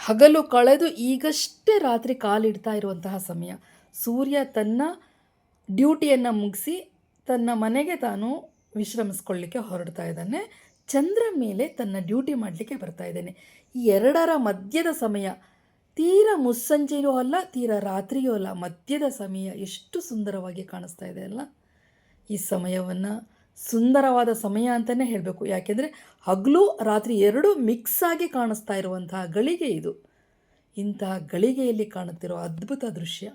ಹಗಲು ಕಳೆದು ಈಗಷ್ಟೇ ರಾತ್ರಿ ಕಾಲಿಡ್ತಾ ಇರುವಂತಹ ಸಮಯ. ಸೂರ್ಯ ತನ್ನ ಡ್ಯೂಟಿಯನ್ನು ಮುಗಿಸಿ ತನ್ನ ಮನೆಗೆ ತಾನು ವಿಶ್ರಮಿಸ್ಕೊಳ್ಳಿಕ್ಕೆ ಹೊರಡ್ತಾ ಇದ್ದಾನೆ. ಚಂದ್ರ ಮೇಲೆ ತನ್ನ ಡ್ಯೂಟಿ ಮಾಡಲಿಕ್ಕೆ ಬರ್ತಾ ಇದ್ದಾನೆ. ಈ ಎರಡರ ಮಧ್ಯದ ಸಮಯ, ತೀರ ಮುಸ್ಸಂಜೆಯೂ ಅಲ್ಲ, ತೀರ ರಾತ್ರಿಯೂ ಅಲ್ಲ, ಮಧ್ಯದ ಸಮಯ ಎಷ್ಟು ಸುಂದರವಾಗಿ ಕಾಣಿಸ್ತಾ ಇದೆ ಅಲ್ಲ. ಈ ಸಮಯವನ್ನು ಸುಂದರವಾದ ಸಮಯ ಅಂತಲೇ ಹೇಳಬೇಕು. ಯಾಕೆಂದರೆ ಹಗಲು ರಾತ್ರಿ ಎರಡೂ ಮಿಕ್ಸ್ ಆಗಿ ಕಾಣಿಸ್ತಾ ಇರುವಂತಹ ಗಳಿಗೆ ಇದು. ಇಂತಹ ಗಳಿಗೆಯಲ್ಲಿ ಕಾಣುತ್ತಿರೋ ಅದ್ಭುತ ದೃಶ್ಯ.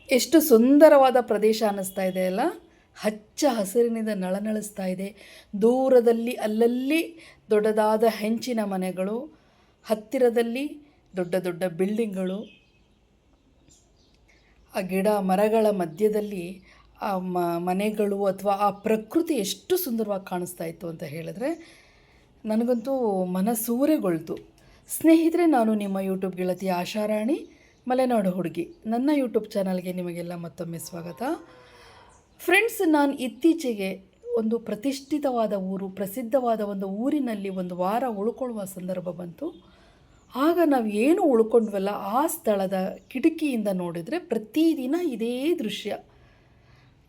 ಎಷ್ಟು ಸುಂದರವಾದ ಪ್ರದೇಶ ಅನ್ನಿಸ್ತಾ ಇದೆ ಅಲ್ಲ. ಹಚ್ಚ ಹಸಿರಿನಿಂದ ನಳನಳಿಸ್ತಾ ಇದೆ. ದೂರದಲ್ಲಿ ಅಲ್ಲಲ್ಲಿ ದೊಡ್ಡದಾದ ಹೆಂಚಿನ ಮನೆಗಳು, ಹತ್ತಿರದಲ್ಲಿ ದೊಡ್ಡ ದೊಡ್ಡ ಬಿಲ್ಡಿಂಗ್ಗಳು, ಆ ಗಿಡ ಮರಗಳ ಮಧ್ಯದಲ್ಲಿ ಆ ಮನೆಗಳು ಅಥವಾ ಆ ಪ್ರಕೃತಿ ಎಷ್ಟು ಸುಂದರವಾಗಿ ಕಾಣಿಸ್ತಾ ಇತ್ತು ಅಂತ ಹೇಳಿದ್ರೆ ನನಗಂತೂ ಮನಸೂರೆಗೊಳ್ತು. ಸ್ನೇಹಿತರೆ, ನಾನು ನಿಮ್ಮ ಯೂಟ್ಯೂಬ್ ಗೆಳತಿ ಆಶಾರಾಣಿ, ಮಲೆನಾಡು ಹುಡುಗಿ. ನನ್ನ ಯೂಟ್ಯೂಬ್ ಚಾನಲ್ಗೆ ನಿಮಗೆಲ್ಲ ಮತ್ತೊಮ್ಮೆ ಸ್ವಾಗತ. ಫ್ರೆಂಡ್ಸ್, ನಾನು ಇತ್ತೀಚೆಗೆ ಒಂದು ಪ್ರತಿಷ್ಠಿತವಾದ ಊರು, ಪ್ರಸಿದ್ಧವಾದ ಒಂದು ಊರಿನಲ್ಲಿ ಒಂದು ವಾರ ಉಳ್ಕೊಳ್ಳುವ ಸಂದರ್ಭ ಬಂತು. ಆಗ ನಾವು ಏನು ಉಳ್ಕೊಂಡ್ವಲ್ಲ ಆ ಸ್ಥಳದ ಕಿಟಕಿಯಿಂದ ನೋಡಿದರೆ ಪ್ರತಿದಿನ ಇದೇ ದೃಶ್ಯ.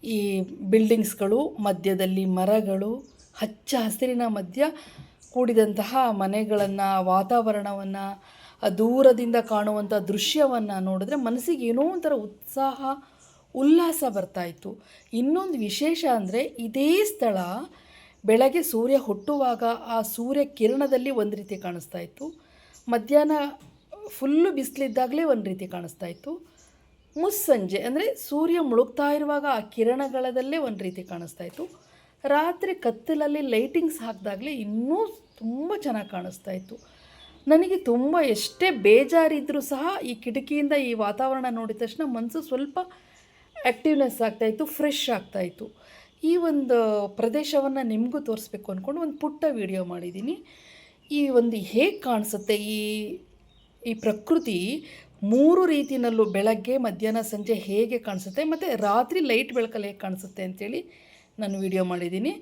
ಈ ಬಿಲ್ಡಿಂಗ್ಸ್ಗಳು, ಮಧ್ಯದಲ್ಲಿ ಮರಗಳು, ಹಚ್ಚ ಹಸಿರಿನ ಮಧ್ಯ ಕೂಡಿದಂತಹ ಮನೆಗಳನ್ನು, ವಾತಾವರಣವನ್ನು, ದೂರದಿಂದ ಕಾಣುವಂಥ ದೃಶ್ಯವನ್ನು ನೋಡಿದ್ರೆ ಮನಸ್ಸಿಗೆ ಏನೋ ಒಂಥರ ಉತ್ಸಾಹ, ಉಲ್ಲಾಸ ಬರ್ತಾಯಿತ್ತು. ಇನ್ನೊಂದು ವಿಶೇಷ ಅಂದರೆ ಇದೇ ಸ್ಥಳ ಬೆಳಗ್ಗೆ ಸೂರ್ಯ ಹುಟ್ಟುವಾಗ ಆ ಸೂರ್ಯ ಕಿರಣದಲ್ಲಿ ಒಂದು ರೀತಿ ಕಾಣಿಸ್ತಾ ಇತ್ತು, ಮಧ್ಯಾಹ್ನ ಫುಲ್ಲು ಬಿಸಿಲಿದ್ದಾಗಲೇ ಒಂದು ರೀತಿ ಕಾಣಿಸ್ತಾ ಇತ್ತು, ಮುಸ್ಸಂಜೆ ಅಂದರೆ ಸೂರ್ಯ ಮುಳುಗ್ತಾ ಇರುವಾಗ ಆ ಕಿರಣಗಳದಲ್ಲೇ ಒಂದು ರೀತಿ ಕಾಣಿಸ್ತಾ ಇತ್ತು, ರಾತ್ರಿ ಕತ್ತಲಲ್ಲಿ ಲೈಟಿಂಗ್ಸ್ ಹಾಕಿದಾಗಲೇ ಇನ್ನೂ ತುಂಬ ಚೆನ್ನಾಗಿ ಕಾಣಿಸ್ತಾ ಇತ್ತು. ನನಗೆ ತುಂಬ ಎಷ್ಟೇ ಬೇಜಾರಿದ್ದರೂ ಸಹ ಈ ಕಿಟಕಿಯಿಂದ ಈ ವಾತಾವರಣ ನೋಡಿದ ತಕ್ಷಣ ಮನಸ್ಸು ಸ್ವಲ್ಪ ಆ್ಯಕ್ಟಿವ್ನೆಸ್ ಆಗ್ತಾಯಿತ್ತು, ಫ್ರೆಶ್ ಆಗ್ತಾಯಿತ್ತು. ಈ ಒಂದು ಪ್ರದೇಶವನ್ನು ನಿಮಗೂ ತೋರಿಸ್ಬೇಕು ಅಂದ್ಕೊಂಡು ಒಂದು ಪುಟ್ಟ ವಿಡಿಯೋ ಮಾಡಿದ್ದೀನಿ. ಈ ಒಂದು ಹೇಗೆ ಕಾಣಿಸುತ್ತೆ ಈ ಪ್ರಕೃತಿ ಮೂರು ರೀತಿಯಲ್ಲೂ, ಬೆಳಗ್ಗೆ, ಮಧ್ಯಾಹ್ನ, ಸಂಜೆ ಹೇಗೆ ಕಾಣಿಸುತ್ತೆ ಮತ್ತು ರಾತ್ರಿ ಲೈಟ್ ಬೆಳಕಲ್ಲಿ ಹೇಗೆ ಕಾಣಿಸುತ್ತೆ ಅಂಥೇಳಿ ನಾನು ವಿಡಿಯೋ ಮಾಡಿದ್ದೀನಿ.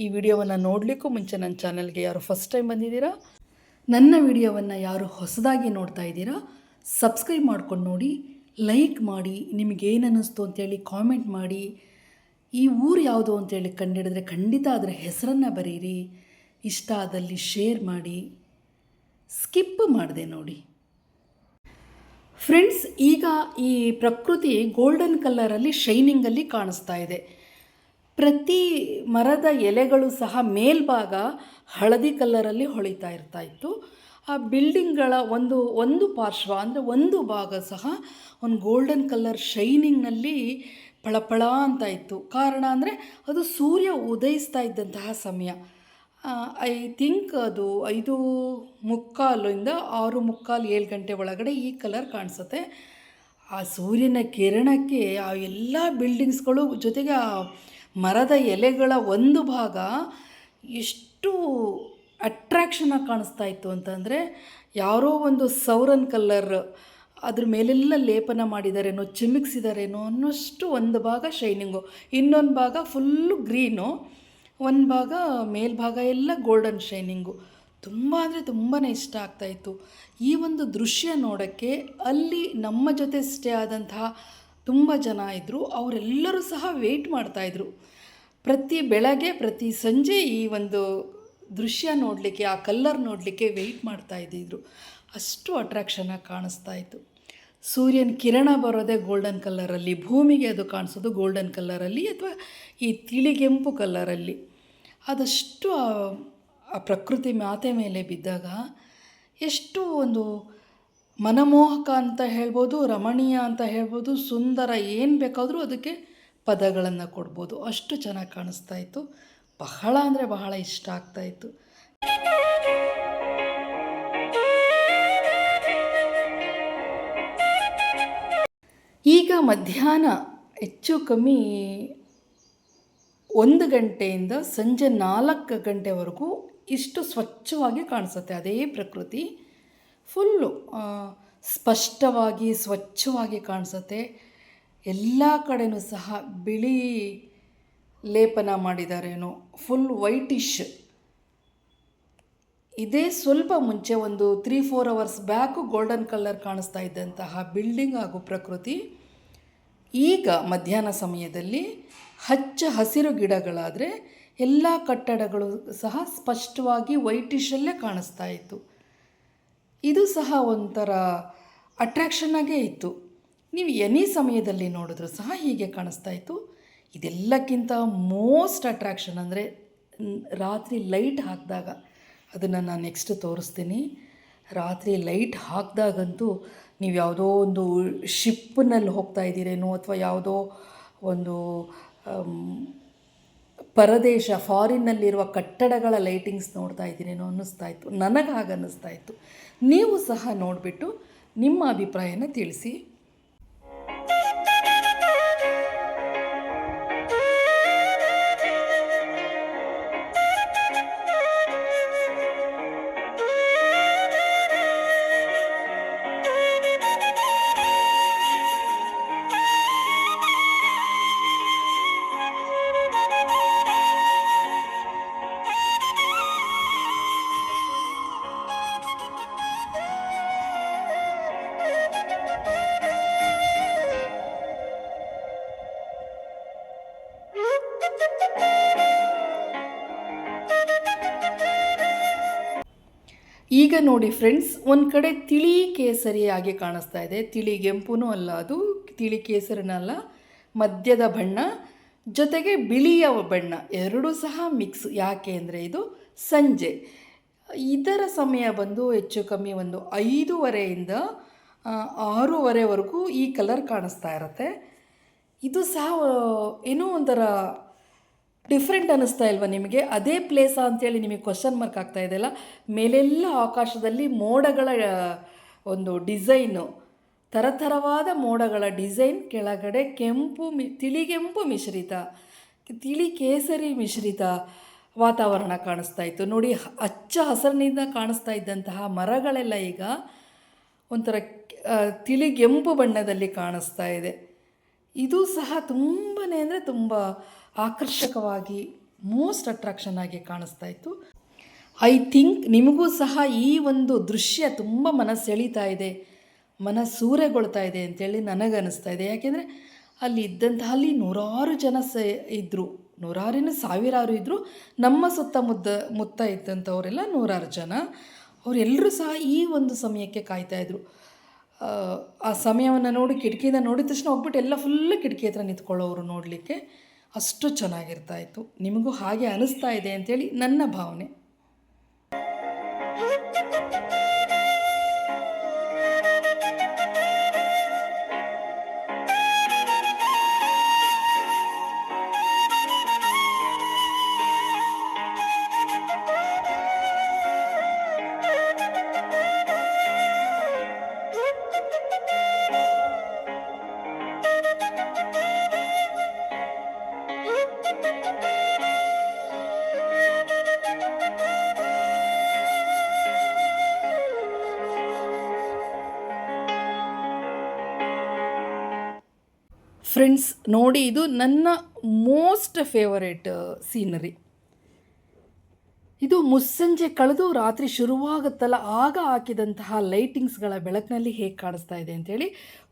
ಈ ವಿಡಿಯೋವನ್ನು ನೋಡಲಿಕ್ಕೂ ಮುಂಚೆ ನನ್ನ ಚಾನಲ್ಗೆ ಯಾರು ಫಸ್ಟ್ ಟೈಮ್ ಬಂದಿದ್ದೀರಾ, ನನ್ನ ವಿಡಿಯೋವನ್ನು ಯಾರು ಹೊಸದಾಗಿ ನೋಡ್ತಾ ಇದ್ದೀರಾ, ಸಬ್ಸ್ಕ್ರೈಬ್ ಮಾಡ್ಕೊಂಡು ನೋಡಿ, ಲೈಕ್ ಮಾಡಿ, ನಿಮಗೇನು ಅನ್ನಿಸ್ತು ಅಂತೇಳಿ ಕಾಮೆಂಟ್ ಮಾಡಿ. ಈ ಊರು ಯಾವುದು ಅಂತೇಳಿ ಕಂಡುಹಿಡಿದ್ರೆ ಖಂಡಿತ ಅದರ ಹೆಸರನ್ನು ಬರೀರಿ. ಇಷ್ಟ ಆದಲ್ಲಿ ಶೇರ್ ಮಾಡಿ, ಸ್ಕಿಪ್ ಮಾಡಿದೆ ನೋಡಿ. ಫ್ರೆಂಡ್ಸ್, ಈಗ ಈ ಪ್ರಕೃತಿ ಗೋಲ್ಡನ್ ಕಲರಲ್ಲಿ ಶೈನಿಂಗಲ್ಲಿ ಕಾಣಿಸ್ತಾ ಇದೆ. ಪ್ರತಿ ಮರದ ಎಲೆಗಳು ಸಹ ಮೇಲ್ಭಾಗ ಹಳದಿ ಕಲರಲ್ಲಿ ಹೊಳಿತಾ ಇತ್ತು. ಆ ಬಿಲ್ಡಿಂಗ್ಗಳ ಒಂದು ಪಾರ್ಶ್ವ ಅಂದರೆ ಒಂದು ಭಾಗ ಸಹ ಒಂದು ಗೋಲ್ಡನ್ ಕಲರ್ ಶೈನಿಂಗ್ನಲ್ಲಿ ಪಳಪಳ ಅಂತ ಇತ್ತು. ಕಾರಣ ಅಂದರೆ ಅದು ಸೂರ್ಯ ಉದಯಿಸ್ತಾ ಇದ್ದಂತಹ ಸಮಯ. ಐ ಥಿಂಕ್ ಅದು 5:45 6:45 7 ಗಂಟೆ ಒಳಗಡೆ ಈ ಕಲರ್ ಕಾಣಿಸುತ್ತೆ. ಆ ಸೂರ್ಯನ ಕಿರಣಕ್ಕೆ ಆ ಎಲ್ಲ ಬಿಲ್ಡಿಂಗ್ಸ್ಗಳು ಜೊತೆಗೆ ಆ ಮರದ ಎಲೆಗಳ ಒಂದು ಭಾಗ ಎಷ್ಟು ಅಟ್ರ್ಯಾಕ್ಷನಾಗಿ ಕಾಣಿಸ್ತಾ ಇತ್ತು ಅಂತಂದರೆ, ಯಾರೋ ಒಂದು ಸೌರನ್ ಕಲ್ಲರ್ ಅದ್ರ ಮೇಲೆಲ್ಲ ಲೇಪನ ಮಾಡಿದಾರೇನೋ, ಚಿಮಿಕ್ಸಿದಾರೇನೋ ಅನ್ನೋಷ್ಟು ಒಂದು ಭಾಗ ಶೈನಿಂಗು, ಇನ್ನೊಂದು ಭಾಗ ಫುಲ್ಲು ಗ್ರೀನು, ಒಂದು ಭಾಗ ಮೇಲ್ಭಾಗ ಎಲ್ಲ ಗೋಲ್ಡನ್ ಶೈನಿಂಗು. ತುಂಬ ಅಂದರೆ ತುಂಬಾ ಇಷ್ಟ ಆಗ್ತಾಯಿತ್ತು ಈ ಒಂದು ದೃಶ್ಯ ನೋಡೋಕ್ಕೆ. ಅಲ್ಲಿ ನಮ್ಮ ಜೊತೆ ಸ್ಟೇ ಆದಂತಹ ತುಂಬ ಜನ ಇದ್ದರು, ಅವರೆಲ್ಲರೂ ಸಹ ವೆಯ್ಟ್ ಮಾಡ್ತಾಯಿದ್ರು. ಪ್ರತಿ ಬೆಳಗ್ಗೆ ಪ್ರತಿ ಸಂಜೆ ಈ ಒಂದು ದೃಶ್ಯ ನೋಡಲಿಕ್ಕೆ, ಆ ಕಲ್ಲರ್ ನೋಡಲಿಕ್ಕೆ ವೆಯ್ಟ್ ಮಾಡ್ತಾ ಇದ್ದಿದ್ರು. ಅಷ್ಟು ಅಟ್ರಾಕ್ಷನಾಗಿ ಕಾಣಿಸ್ತಾ ಇತ್ತು. ಸೂರ್ಯನ ಕಿರಣ ಬರೋದೇ ಗೋಲ್ಡನ್ ಕಲರಲ್ಲಿ, ಭೂಮಿಗೆ ಅದು ಕಾಣಿಸೋದು ಗೋಲ್ಡನ್ ಕಲರಲ್ಲಿ ಅಥವಾ ಈ ತಿಳಿಗೆಂಪು ಕಲರಲ್ಲಿ. ಅದಷ್ಟು ಆ ಪ್ರಕೃತಿ ಮಾತೆ ಮೇಲೆ ಬಿದ್ದಾಗ ಎಷ್ಟು ಒಂದು ಮನಮೋಹಕ ಅಂತ ಹೇಳ್ಬೋದು, ರಮಣೀಯ ಅಂತ ಹೇಳ್ಬೋದು, ಸುಂದರ, ಏನು ಬೇಕಾದರೂ ಅದಕ್ಕೆ ಪದಗಳನ್ನು ಕೊಡ್ಬೋದು. ಅಷ್ಟು ಚೆನ್ನಾಗಿ ಕಾಣಿಸ್ತಾ ಇತ್ತು. ಬಹಳ ಅಂದರೆ ಬಹಳ ಇಷ್ಟ ಆಗ್ತಾಯಿತ್ತು. ಈಗ ಮಧ್ಯಾಹ್ನ ಹೆಚ್ಚು ಕಮ್ಮಿ 1 ಗಂಟೆಯಿಂದ ಸಂಜೆ 4 ಗಂಟೆವರೆಗೂ ಇಷ್ಟು ಸ್ವಚ್ಛವಾಗಿ ಕಾಣಿಸುತ್ತೆ ಅದೇ ಪ್ರಕೃತಿ. ಫುಲ್ಲು ಸ್ಪಷ್ಟವಾಗಿ ಸ್ವಚ್ಛವಾಗಿ ಕಾಣಿಸುತ್ತೆ. ಎಲ್ಲ ಕಡೆಯೂ ಸಹ ಬಿಳಿ ಲೇಪನ ಮಾಡಿದಾರೇನೋ, ಫುಲ್ ವೈಟಿಶ್. ಇದೇ ಸ್ವಲ್ಪ ಮುಂಚೆ ಒಂದು 3-4 ಅವರ್ಸ್ ಬ್ಯಾಕು ಗೋಲ್ಡನ್ ಕಲರ್ ಕಾಣಿಸ್ತಾ ಇದ್ದಂತಹ ಬಿಲ್ಡಿಂಗ್ ಹಾಗೂ ಪ್ರಕೃತಿ ಈಗ ಮಧ್ಯಾಹ್ನ ಸಮಯದಲ್ಲಿ ಹಚ್ಚ ಹಸಿರು ಗಿಡಗಳಾದರೆ ಎಲ್ಲ ಕಟ್ಟಡಗಳು ಸಹ ಸ್ಪಷ್ಟವಾಗಿ ವೈಟಿಶಲ್ಲೇ ಕಾಣಿಸ್ತಾ ಇತ್ತು. ಇದು ಸಹ ಒಂಥರ ಅಟ್ರ್ಯಾಕ್ಷನ್ನಾಗೇ ಇತ್ತು. ನೀವು ಎನಿ ಸಮಯದಲ್ಲಿ ನೋಡಿದ್ರೂ ಸಹ ಹೀಗೆ ಕಾಣಿಸ್ತಾ ಇತ್ತು. ಇದೆಲ್ಲಕ್ಕಿಂತ ಮೋಸ್ಟ್ ಅಟ್ರ್ಯಾಕ್ಷನ್ ಅಂದರೆ ರಾತ್ರಿ ಲೈಟ್ ಹಾಕಿದಾಗ, ಅದನ್ನು ನಾನು ನೆಕ್ಸ್ಟ್ ತೋರಿಸ್ತೀನಿ. ರಾತ್ರಿ ಲೈಟ್ ಹಾಕಿದಾಗಂತೂ ನೀವು ಯಾವುದೋ ಒಂದು ಶಿಪ್ನಲ್ಲಿ ಹೋಗ್ತಾ ಇದ್ದೀರೇನೋ ಅಥವಾ ಯಾವುದೋ ಒಂದು ಪರದೇಶ ಫಾರಿನ್ನಲ್ಲಿರುವ ಕಟ್ಟಡಗಳ ಲೈಟಿಂಗ್ಸ್ ನೋಡ್ತಾ ಇದ್ದೀರೇನೋ ಅನ್ನಿಸ್ತಾ ಇತ್ತು. ನನಗೆ ಹಾಗೆ ಅನ್ನಿಸ್ತಾ ಇತ್ತು. ನೀವು ಸಹ ನೋಡಿಬಿಟ್ಟು ನಿಮ್ಮ ಅಭಿಪ್ರಾಯನ ತಿಳಿಸಿ. ಈಗ ನೋಡಿ ಫ್ರೆಂಡ್ಸ್, ಒಂದು ಕಡೆ ತಿಳಿ ಕೇಸರಿಯಾಗಿ ಕಾಣಿಸ್ತಾ ಇದೆ. ತಿಳಿಗೆಂಪೂ ಅಲ್ಲ, ಅದು ತಿಳಿ ಕೇಸರಿನಲ್ಲ, ಮಧ್ಯದ ಬಣ್ಣ ಜೊತೆಗೆ ಬಿಳಿಯ ಬಣ್ಣ ಎರಡೂ ಸಹ ಮಿಕ್ಸ್. ಯಾಕೆ ಅಂದರೆ ಇದು ಸಂಜೆ. ಇದರ ಸಮಯ ಬಂದು ಹೆಚ್ಚು ಕಮ್ಮಿ ಒಂದು 5:30ಯಿಂದ 6:30ವರೆಗೂ ಈ ಕಲರ್ ಕಾಣಿಸ್ತಾ ಇರುತ್ತೆ. ಇದು ಸಹ ಏನೋ ಒಂಥರ ಡಿಫ್ರೆಂಟ್ ಅನ್ನಿಸ್ತಾ ಇಲ್ವಾ ನಿಮಗೆ? ಅದೇ ಪ್ಲೇಸಾ ಅಂತೇಳಿ ನಿಮಗೆ ಕ್ವಶನ್ ಮಾರ್ಕ್ ಆಗ್ತಾ ಇದೆಯಲ್ಲ. ಮೇಲೆಲ್ಲ ಆಕಾಶದಲ್ಲಿ ಮೋಡಗಳ ಒಂದು ಡಿಸೈನು, ಥರಥರವಾದ ಮೋಡಗಳ ಡಿಸೈನ್, ಕೆಳಗಡೆ ತಿಳಿಗೆಂಪು ಮಿಶ್ರಿತ, ತಿಳಿ ಕೇಸರಿ ಮಿಶ್ರಿತ ವಾತಾವರಣ ಕಾಣಿಸ್ತಾ ಇತ್ತು ನೋಡಿ. ಹಚ್ಚ ಹಸಿರಿನಿಂದ ಕಾಣಿಸ್ತಾ ಇದ್ದಂತಹ ಮರಗಳೆಲ್ಲ ಈಗ ಒಂಥರ ತಿಳಿಗೆಂಪು ಬಣ್ಣದಲ್ಲಿ ಕಾಣಿಸ್ತಾ ಇದೆ. ಇದು ಸಹ ತುಂಬಾ ಅಂದರೆ ತುಂಬ ಆಕರ್ಷಕವಾಗಿ ಮೋಸ್ಟ್ ಅಟ್ರಾಕ್ಷನ್ ಆಗಿ ಕಾಣಿಸ್ತಾ ಇತ್ತು. ಐ ಥಿಂಕ್ ನಿಮಗೂ ಸಹ ಈ ಒಂದು ದೃಶ್ಯ ತುಂಬ ಮನಸ್ಸೆಳೀತಾ ಇದೆ, ಮನಸೂರೆಗೊಳ್ತಾ ಇದೆ ಅಂತೇಳಿ ನನಗನ್ನಿಸ್ತಾ ಇದೆ. ಯಾಕೆಂದರೆ ಅಲ್ಲಿ ನೂರಾರು ಜನ ಇದ್ದರು, ನೂರಾರಿನ ಸಾವಿರಾರು ಇದ್ದರು. ನಮ್ಮ ಮುತ್ತ ಇದ್ದಂಥವರೆಲ್ಲ ನೂರಾರು ಜನ. ಅವರೆಲ್ಲರೂ ಸಹ ಈ ಒಂದು ಸಮಯಕ್ಕೆ ಕಾಯ್ತಾಯಿದ್ರು. ಆ ಸಮಯವನ್ನು ನೋಡಿ ಕಿಟಕಿಯಿಂದ ನೋಡಿದ ತಕ್ಷಣ ಹೋಗ್ಬಿಟ್ಟು ಎಲ್ಲ ಫುಲ್ಲು ಕಿಟಕಿ ಹತ್ರ ನಿಂತ್ಕೊಳ್ಳೋರು ನೋಡಲಿಕ್ಕೆ. ಅಷ್ಟು ಚೆನ್ನಾಗಿರ್ತಾಯಿತ್ತು. ನಿಮಗೂ ಹಾಗೆ ಅನಿಸ್ತಾ ಇದೆ ಅಂಥೇಳಿ ನನ್ನ ಭಾವನೆ. ಫ್ರೆಂಡ್ಸ್ ನೋಡಿ, ಇದು ನನ್ನ ಮೋಸ್ಟ್ ಫೇವರೇಟ್ ಸೀನರಿ. ಇದು ಮುಸ್ಸಂಜೆ ಕಳೆದು ರಾತ್ರಿ ಶುರುವಾಗುತ್ತಲ್ಲ, ಆಗ ಹಾಕಿದಂತಹ ಲೈಟಿಂಗ್ಸ್ಗಳ ಬೆಳಕಿನಲ್ಲಿ ಹೇಗೆ ಕಾಣಿಸ್ತಾ ಇದೆ ಅಂಥೇಳಿ.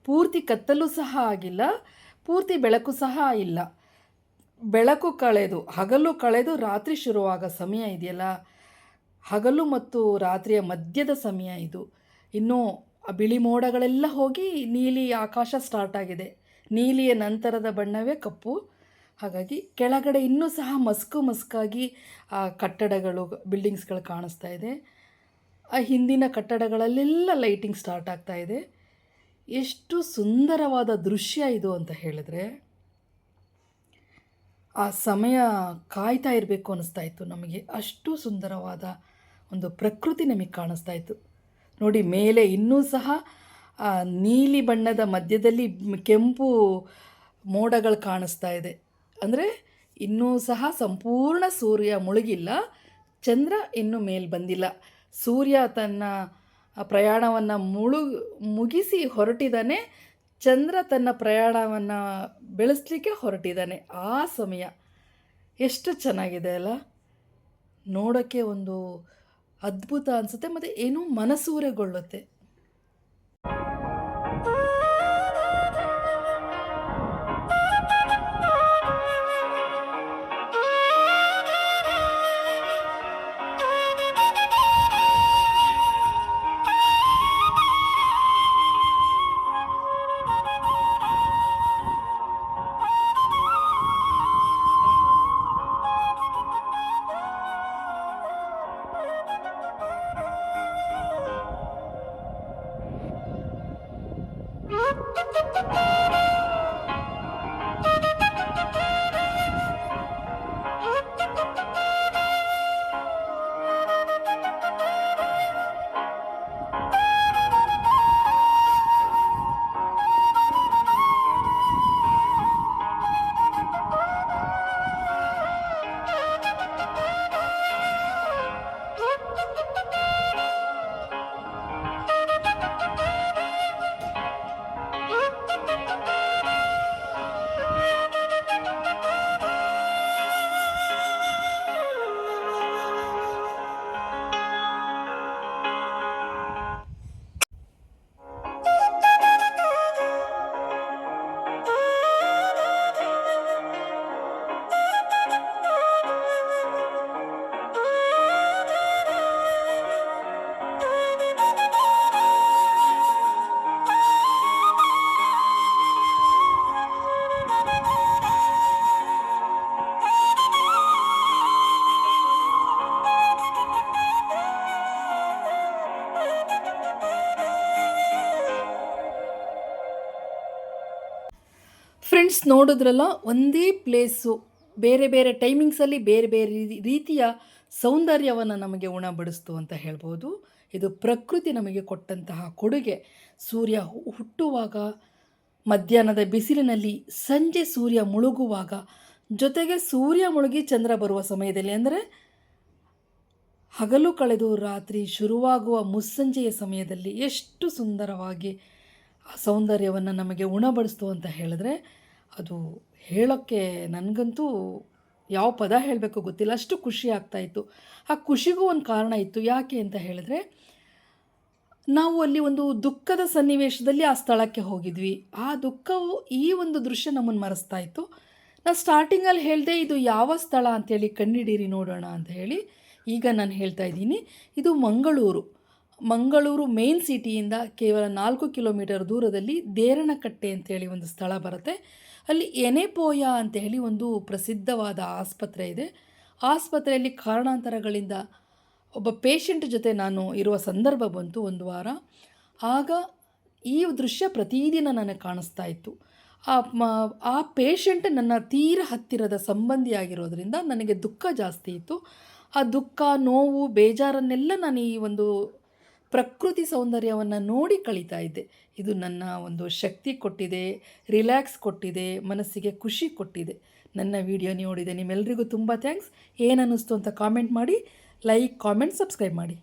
ಪೂರ್ತಿ ಕತ್ತಲು ಸಹ ಆಗಿಲ್ಲ, ಪೂರ್ತಿ ಬೆಳಕು ಸಹ ಇಲ್ಲ. ಹಗಲು ಕಳೆದು ರಾತ್ರಿ ಶುರುವಾಗ ಸಮಯ ಇದೆಯಲ್ಲ, ಹಗಲು ಮತ್ತು ರಾತ್ರಿಯ ಮಧ್ಯದ ಸಮಯ ಇದು. ಇನ್ನೂ ಆ ಬಿಳಿ ಮೋಡಗಳೆಲ್ಲ ಹೋಗಿ ನೀಲಿ ಆಕಾಶ ಸ್ಟಾರ್ಟ್ ಆಗಿದೆ. ನೀಲಿಯ ನಂತರದ ಬಣ್ಣವೇ ಕಪ್ಪು. ಹಾಗಾಗಿ ಕೆಳಗಡೆ ಇನ್ನೂ ಸಹ ಮಸ್ಕಾಗಿ ಆ ಕಟ್ಟಡಗಳು, ಬಿಲ್ಡಿಂಗ್ಸ್ಗಳು ಕಾಣಿಸ್ತಾ ಇದೆ. ಆ ಹಿಂದಿನ ಕಟ್ಟಡಗಳಲ್ಲೆಲ್ಲ ಲೈಟಿಂಗ್ ಸ್ಟಾರ್ಟ್ ಆಗ್ತಾ ಇದೆ. ಎಷ್ಟು ಸುಂದರವಾದ ದೃಶ್ಯ ಇದು ಅಂತ ಹೇಳಿದ್ರೆ, ಆ ಸಮಯ ಕಾಯ್ತಾ ಇರಬೇಕು ಅನ್ನಿಸ್ತಾ ಇತ್ತು ನಮಗೆ. ಅಷ್ಟು ಸುಂದರವಾದ ಒಂದು ಪ್ರಕೃತಿ ನಮಗೆ ಕಾಣಿಸ್ತಾ ಇತ್ತು. ನೋಡಿ, ಮೇಲೆ ಇನ್ನೂ ಸಹ ನೀಲಿ ಬಣ್ಣದ ಮಧ್ಯದಲ್ಲಿ ಕೆಂಪು ಮೋಡಗಳು ಕಾಣಿಸ್ತಾ ಇದೆ. ಅಂದರೆ ಇನ್ನೂ ಸಹ ಸಂಪೂರ್ಣ ಸೂರ್ಯ ಮುಳುಗಿಲ್ಲ, ಚಂದ್ರ ಇನ್ನೂ ಮೇಲೆ ಬಂದಿಲ್ಲ. ಸೂರ್ಯ ತನ್ನ ಪ್ರಯಾಣವನ್ನು ಮುಗಿಸಿ ಹೊರಟಿದ್ದಾನೆ, ಚಂದ್ರ ತನ್ನ ಪ್ರಯಾಣವನ್ನು ಬೆಳೆಸಲಿಕ್ಕೆ ಹೊರಟಿದ್ದಾನೆ. ಆ ಸಮಯ ಎಷ್ಟು ಚೆನ್ನಾಗಿದೆ ಅಲ್ಲ, ನೋಡೋಕ್ಕೆ ಒಂದು ಅದ್ಭುತ ಅನಿಸುತ್ತೆ ಮತ್ತು ಏನೋ ಮನಸೂರೆಗೊಳ್ಳುತ್ತೆ. ಫ್ರೆಂಡ್ಸ್, ನೋಡಿದ್ರಲ್ಲ, ಒಂದೇ ಪ್ಲೇಸು ಬೇರೆ ಬೇರೆ ಟೈಮಿಂಗ್ಸಲ್ಲಿ ಬೇರೆ ಬೇರೆ ರೀತಿಯ ಸೌಂದರ್ಯವನ್ನು ನಮಗೆ ಉಣಬಡಿಸ್ತು ಅಂತ ಹೇಳ್ಬೋದು. ಇದು ಪ್ರಕೃತಿ ನಮಗೆ ಕೊಟ್ಟಂತಹ ಕೊಡುಗೆ. ಸೂರ್ಯ ಹುಟ್ಟುವಾಗ, ಮಧ್ಯಾಹ್ನದ ಬಿಸಿಲಿನಲ್ಲಿ, ಸಂಜೆ ಸೂರ್ಯ ಮುಳುಗುವಾಗ, ಜೊತೆಗೆ ಸೂರ್ಯ ಮುಳುಗಿ ಚಂದ್ರ ಬರುವ ಸಮಯದಲ್ಲಿ, ಅಂದರೆ ಹಗಲು ಕಳೆದು ರಾತ್ರಿ ಶುರುವಾಗುವ ಮುಸ್ಸಂಜೆಯ ಸಮಯದಲ್ಲಿ ಎಷ್ಟು ಸುಂದರವಾಗಿ ಆ ಸೌಂದರ್ಯವನ್ನು ನಮಗೆ ಉಣಬಡಿಸ್ತು ಅಂತ ಹೇಳಿದ್ರೆ, ಅದು ಹೇಳೋಕ್ಕೆ ನನಗಂತೂ ಯಾವ ಪದ ಹೇಳಬೇಕು ಗೊತ್ತಿಲ್ಲ, ಅಷ್ಟು ಖುಷಿ ಆಗ್ತಾಯಿತ್ತು. ಆ ಖುಷಿಗೂ ಒಂದು ಕಾರಣ ಇತ್ತು. ಯಾಕೆ ಅಂತ ಹೇಳಿದ್ರೆ, ನಾವು ಅಲ್ಲಿ ಒಂದು ದುಃಖದ ಸನ್ನಿವೇಶದಲ್ಲಿ ಆ ಸ್ಥಳಕ್ಕೆ ಹೋಗಿದ್ವಿ. ಆ ದುಃಖವು ಈ ಒಂದು ದೃಶ್ಯ ನಮ್ಮನ್ನು ಮರೆಸ್ತಾ ಇತ್ತು. ನಾನು ಸ್ಟಾರ್ಟಿಂಗಲ್ಲಿ ಹೇಳಿದೆ, ಇದು ಯಾವ ಸ್ಥಳ ಅಂಥೇಳಿ ಕಂಡಿಡೀರಿ ನೋಡೋಣ ಅಂತ ಹೇಳಿ. ಈಗ ನಾನು ಹೇಳ್ತಾ ಇದ್ದೀನಿ, ಇದು ಮಂಗಳೂರು ಮೇನ್ ಸಿಟಿಯಿಂದ ಕೇವಲ 4 ಕಿಲೋಮೀಟರ್ ದೂರದಲ್ಲಿ ದೇರಣಕಟ್ಟೆ ಅಂತೇಳಿ ಒಂದು ಸ್ಥಳ ಬರುತ್ತೆ. ಅಲ್ಲಿ ಎನೆಪೋಯ ಅಂತೇಳಿ ಒಂದು ಪ್ರಸಿದ್ಧವಾದ ಆಸ್ಪತ್ರೆ ಇದೆ. ಆಸ್ಪತ್ರೆಯಲ್ಲಿ ಕಾರಣಾಂತರಗಳಿಂದ ಒಬ್ಬ ಪೇಷಂಟ್ ಜೊತೆ ನಾನು ಇರುವ ಸಂದರ್ಭ ಬಂತು ಒಂದು ವಾರ. ಆಗ ಈ ದೃಶ್ಯ ಪ್ರತಿದಿನ ನನಗೆ ಕಾಣಿಸ್ತಾ ಇತ್ತು. ಆ ಪೇಷಂಟ್ ನನ್ನ ತೀರ ಹತ್ತಿರದ ಸಂಬಂಧಿಯಾಗಿರೋದ್ರಿಂದ ನನಗೆ ದುಃಖ ಜಾಸ್ತಿ ಇತ್ತು. ಆ ದುಃಖ, ನೋವು, ಬೇಜಾರನ್ನೆಲ್ಲ ನಾನು ಈ ಒಂದು ಪ್ರಕೃತಿ ಸೌಂದರ್ಯವನ್ನು ನೋಡಿ ಕಳೀತಾ ಇದ್ದೆ. ಇದು ನನ್ನ ಒಂದು ಶಕ್ತಿ ಕೊಟ್ಟಿದೆ, ರಿಲ್ಯಾಕ್ಸ್ ಕೊಟ್ಟಿದೆ, ಮನಸ್ಸಿಗೆ ಖುಷಿ ಕೊಟ್ಟಿದೆ. ನನ್ನ ವಿಡಿಯೋ ನೋಡಿದೆ ನಿಮ್ಮೆಲ್ಲರಿಗೂ ತುಂಬ ಥ್ಯಾಂಕ್ಸ್. ಏನನ್ನಿಸ್ತು ಅಂತ ಕಾಮೆಂಟ್ ಮಾಡಿ, ಲೈಕ್, ಕಾಮೆಂಟ್, ಸಬ್ಸ್ಕ್ರೈಬ್ ಮಾಡಿ.